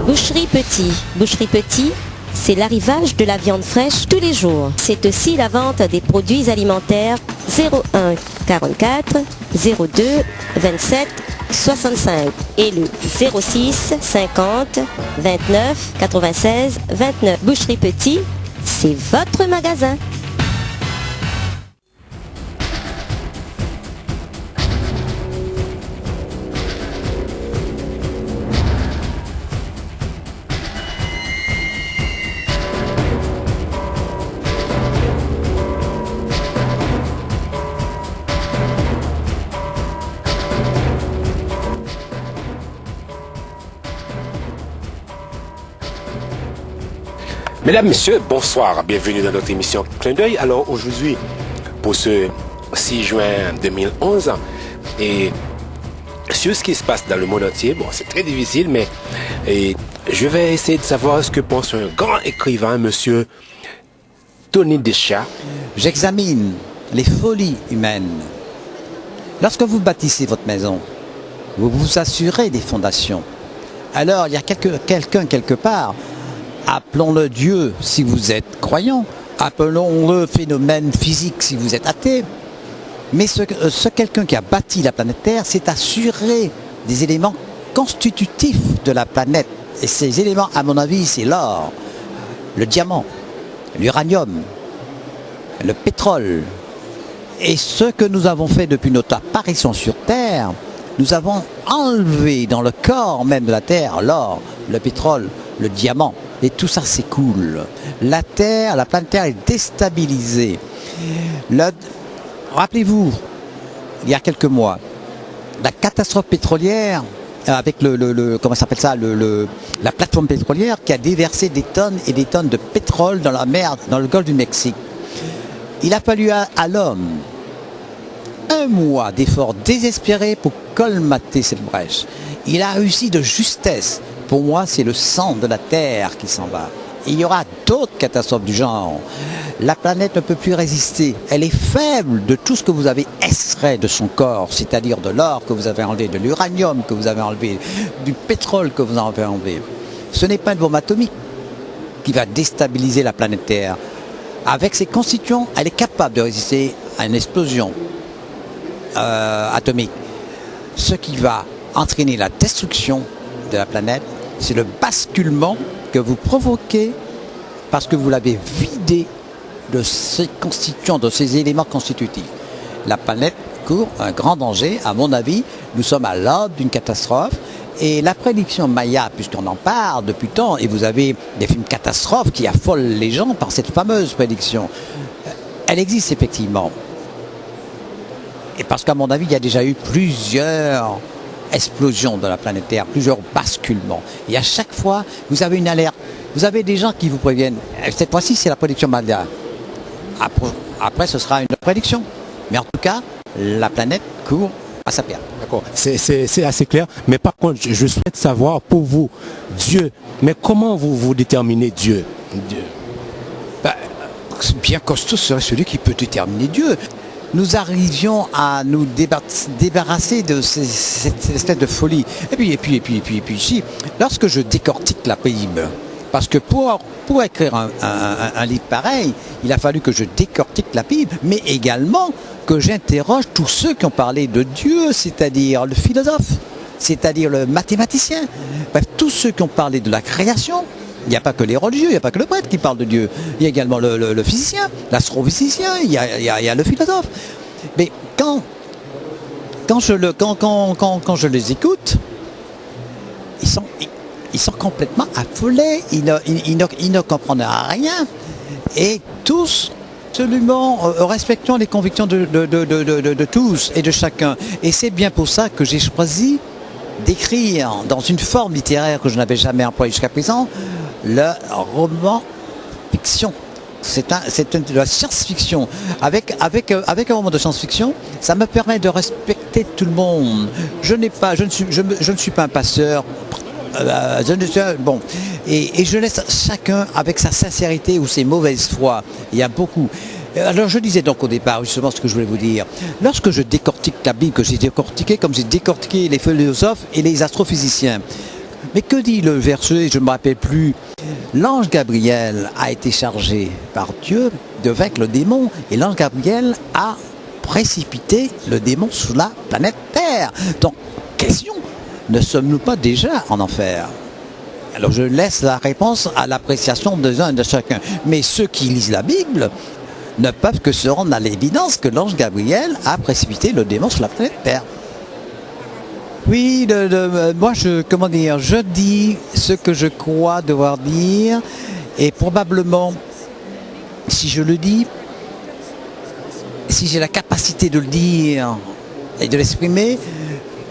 Boucherie Petit. Boucherie Petit, c'est l'arrivage de la viande fraîche tous les jours. C'est aussi la vente des produits alimentaires 01 44 02 27 65 et le 06 50 29 96 29. Boucherie Petit, c'est votre magasin. Mesdames, Messieurs, bonsoir. Bienvenue dans notre émission Clin d'œil. Alors aujourd'hui, pour ce 6 juin 2011, et sur ce qui se passe dans le monde entier, bon, c'est très difficile, mais je vais essayer de savoir ce que pense un grand écrivain, monsieur Tony Deschamps. J'examine les folies humaines. Lorsque vous bâtissez votre maison, vous vous assurez des fondations. Alors, il y a quelqu'un quelque part. Appelons-le Dieu si vous êtes croyant, appelons-le phénomène physique si vous êtes athée. Mais ce quelqu'un qui a bâti la planète Terre s'est assuré des éléments constitutifs de la planète. Et ces éléments, à mon avis, c'est l'or, le diamant, l'uranium, le pétrole. Et ce que nous avons fait depuis notre apparition sur Terre, nous avons enlevé dans le corps même de la Terre l'or, le pétrole, le diamant. Et tout ça s'écoule. La planète Terre est déstabilisée. Rappelez-vous, il y a quelques mois, la catastrophe pétrolière avec comment s'appelle ça, la plateforme pétrolière qui a déversé des tonnes et des tonnes de pétrole dans la mer, dans le golfe du Mexique. Il a fallu à l'homme un mois d'efforts désespérés pour colmater cette brèche. Il a réussi de justesse. Pour moi, c'est le sang de la Terre qui s'en va. Et il y aura d'autres catastrophes du genre. La planète ne peut plus résister. Elle est faible de tout ce que vous avez extrait de son corps, c'est-à-dire de l'or que vous avez enlevé, de l'uranium que vous avez enlevé, du pétrole que vous avez enlevé. Ce n'est pas une bombe atomique qui va déstabiliser la planète Terre. Avec ses constituants, elle est capable de résister à une explosion atomique. Ce qui va entraîner la destruction de la planète, c'est le basculement que vous provoquez parce que vous l'avez vidé de ses constituants, de ses éléments constitutifs. La planète court un grand danger, à mon avis. Nous sommes à l'aube d'une catastrophe. Et la prédiction Maya, puisqu'on en parle depuis tant, et vous avez des films catastrophes qui affolent les gens par cette fameuse prédiction, elle existe effectivement. Et parce qu'à mon avis, il y a déjà eu plusieurs explosions de la planète Terre, plusieurs basculements. Et à chaque fois, vous avez une alerte. Vous avez des gens qui vous préviennent. Cette fois-ci, c'est la prédiction Maya. Après, ce sera une prédiction. Mais en tout cas, la planète court à sa perte. D'accord, c'est assez clair. Mais par contre, je souhaite savoir pour vous, Dieu, mais comment vous déterminez Dieu? Bien costaud serait celui qui peut déterminer Dieu. Nous arrivions à nous débarrasser de cette espèce de folie. Et puis ici, lorsque je décortique la Bible, parce que pour écrire un livre pareil, il a fallu que je décortique la Bible, mais également que j'interroge tous ceux qui ont parlé de Dieu, c'est-à-dire le philosophe, c'est-à-dire le mathématicien, bref, tous ceux qui ont parlé de la création. Il n'y a pas que les religieux, il n'y a pas que le prêtre qui parle de Dieu. Il y a également le physicien, l'astrophysicien, il y a le philosophe. Mais quand je les écoute, ils sont complètement affolés, ils ne comprennent rien. Et tous, absolument, respectons les convictions de tous et de chacun. Et c'est bien pour ça que j'ai choisi d'écrire dans une forme littéraire que je n'avais jamais employée jusqu'à présent, le roman fiction. C'est de la science-fiction. Avec un roman de science-fiction, ça me permet de respecter tout le monde. Je ne suis pas un passeur. Bon. Et je laisse chacun avec sa sincérité ou ses mauvaises foi. Il y a beaucoup. Alors je disais donc au départ justement ce que je voulais vous dire. Lorsque je décortique la Bible, que j'ai décortiqué comme j'ai décortiqué les philosophes et les astrophysiciens, Mais que dit le verset? Je ne me rappelle plus. L'ange Gabriel a été chargé par Dieu de vaincre le démon et l'ange Gabriel a précipité le démon sous la planète Terre. Donc, question, ne sommes-nous pas déjà en enfer? Alors je laisse la réponse à l'appréciation des uns et de chacun. Mais ceux qui lisent la Bible ne peuvent que se rendre à l'évidence que l'ange Gabriel a précipité le démon sur la planète Terre. Oui, moi je dis ce que je crois devoir dire et probablement, si je le dis, si j'ai la capacité de le dire et de l'exprimer,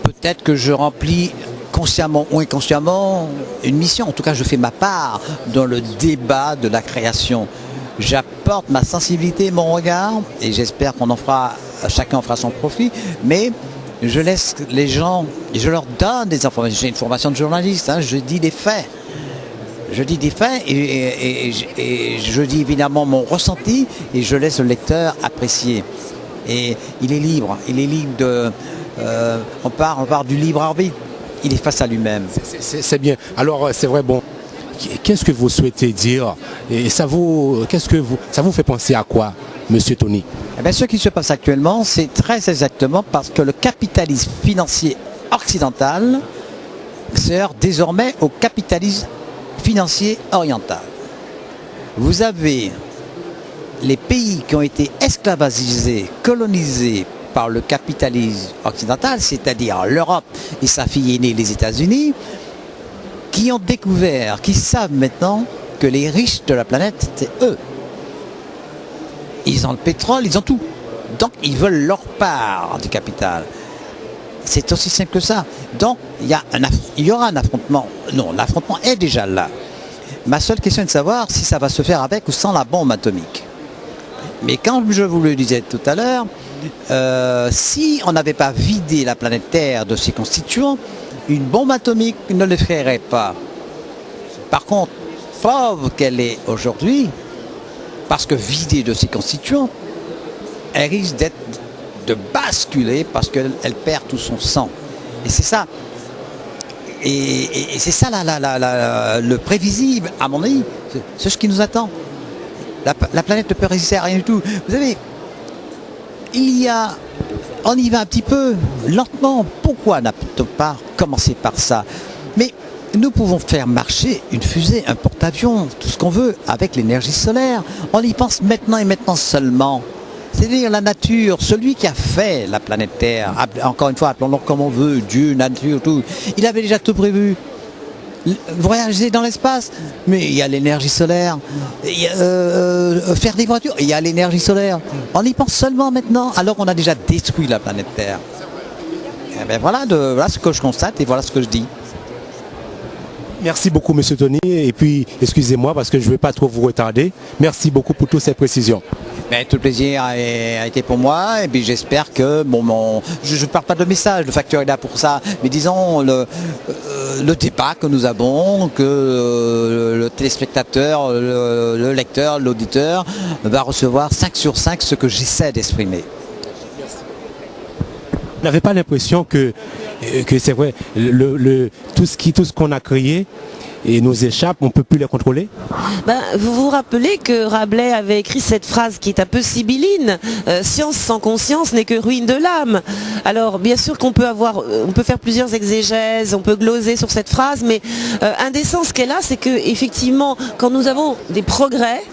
peut-être que je remplis consciemment ou inconsciemment une mission. En tout cas, je fais ma part dans le débat de la création. J'apporte ma sensibilité, mon regard, et j'espère qu'on en fera, chacun en fera son profit, mais je laisse les gens, je leur donne des informations. J'ai une formation de journaliste, je dis des faits. Je dis des faits et je dis évidemment mon ressenti et je laisse le lecteur apprécier. Et il est libre de... on part du libre arbitre. Il est face à lui-même. C'est bien. Alors, c'est vrai, bon, qu'est-ce que vous souhaitez dire? Et ça vous fait penser à quoi, Monsieur Tony? Eh bien, ce qui se passe actuellement, c'est très exactement parce que le capitalisme financier occidental sert désormais au capitalisme financier oriental. Vous avez les pays qui ont été esclavagisés, colonisés par le capitalisme occidental, c'est-à-dire l'Europe et sa fille aînée, les États-Unis, qui ont découvert, qui savent maintenant que les riches de la planète, c'est eux. Ils ont le pétrole, ils ont tout. Donc, ils veulent leur part du capital. C'est aussi simple que ça. Donc, il y aura un affrontement. Non, l'affrontement est déjà là. Ma seule question est de savoir si ça va se faire avec ou sans la bombe atomique. Mais quand je vous le disais tout à l'heure, si on n'avait pas vidé la planète Terre de ses constituants, une bombe atomique ne le ferait pas. Par contre, pauvre qu'elle est aujourd'hui, parce que vidée de ses constituants, elle risque de basculer parce qu'elle perd tout son sang. Et c'est ça. Et c'est ça le prévisible, à mon avis. C'est ce qui nous attend. La planète ne peut résister à rien du tout. Vous savez, on y va un petit peu lentement. Pourquoi n'a-t-on pas commencé par ça? Mais nous pouvons faire marcher une fusée, un porte-avions, tout ce qu'on veut, avec l'énergie solaire. On y pense maintenant et maintenant seulement. C'est-à-dire la nature, celui qui a fait la planète Terre, encore une fois, appelons-le comme on veut, Dieu, nature, tout, il avait déjà tout prévu. Voyager dans l'espace, mais il y a l'énergie solaire. Faire des voitures, il y a l'énergie solaire. On y pense seulement maintenant, alors qu'on a déjà détruit la planète Terre. Et bien voilà ce que je constate et voilà ce que je dis. Merci beaucoup, Monsieur Tony. Et puis, excusez-moi parce que je ne vais pas trop vous retarder. Merci beaucoup pour toutes ces précisions. Mais tout le plaisir a été pour moi. Et puis j'espère que, je ne parle pas de message, le facteur est là pour ça. Mais disons, le débat que nous avons, que le téléspectateur, le lecteur, l'auditeur va recevoir 5 sur 5 ce que j'essaie d'exprimer. Vous n'avez pas l'impression que c'est vrai, tout ce qu'on a créé et nous échappe, on ne peut plus les contrôler? Vous vous rappelez que Rabelais avait écrit cette phrase qui est un peu sibylline, science sans conscience n'est que ruine de l'âme. Alors bien sûr qu'on peut faire plusieurs exégèses, on peut gloser sur cette phrase, mais un des sens qu'elle a, c'est que effectivement, quand nous avons des progrès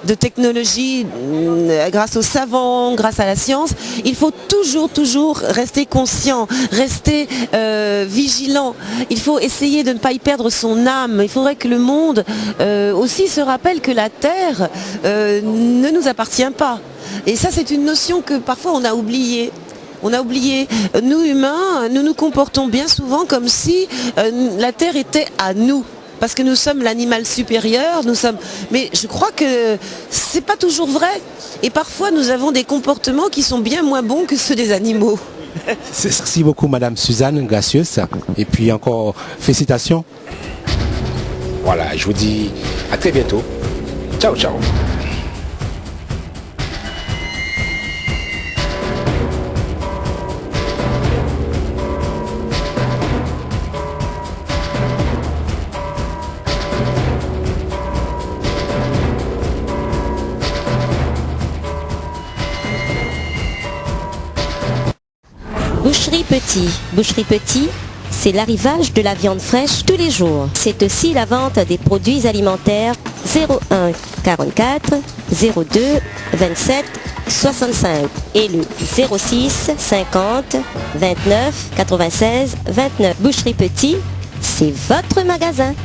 de technologie, grâce aux savants, grâce à la science, il faut toujours rester conscient, rester vigilant. Il faut essayer de ne pas y perdre son âme. Il faudrait que le monde aussi se rappelle que la Terre ne nous appartient pas. Et ça, c'est une notion que parfois on a oubliée. On a oublié, nous humains, nous nous comportons bien souvent comme si la Terre était à nous. Parce que nous sommes l'animal supérieur, mais je crois que c'est pas toujours vrai. Et parfois nous avons des comportements qui sont bien moins bons que ceux des animaux. Merci beaucoup Madame Suzanne Gracieuse. Et puis encore félicitations. Voilà, je vous dis à très bientôt. Ciao, ciao. Boucherie Petit. Boucherie Petit, c'est l'arrivage de la viande fraîche tous les jours. C'est aussi la vente des produits alimentaires 01 44 02 27 65 et le 06 50 29 96 29. Boucherie Petit, c'est votre magasin.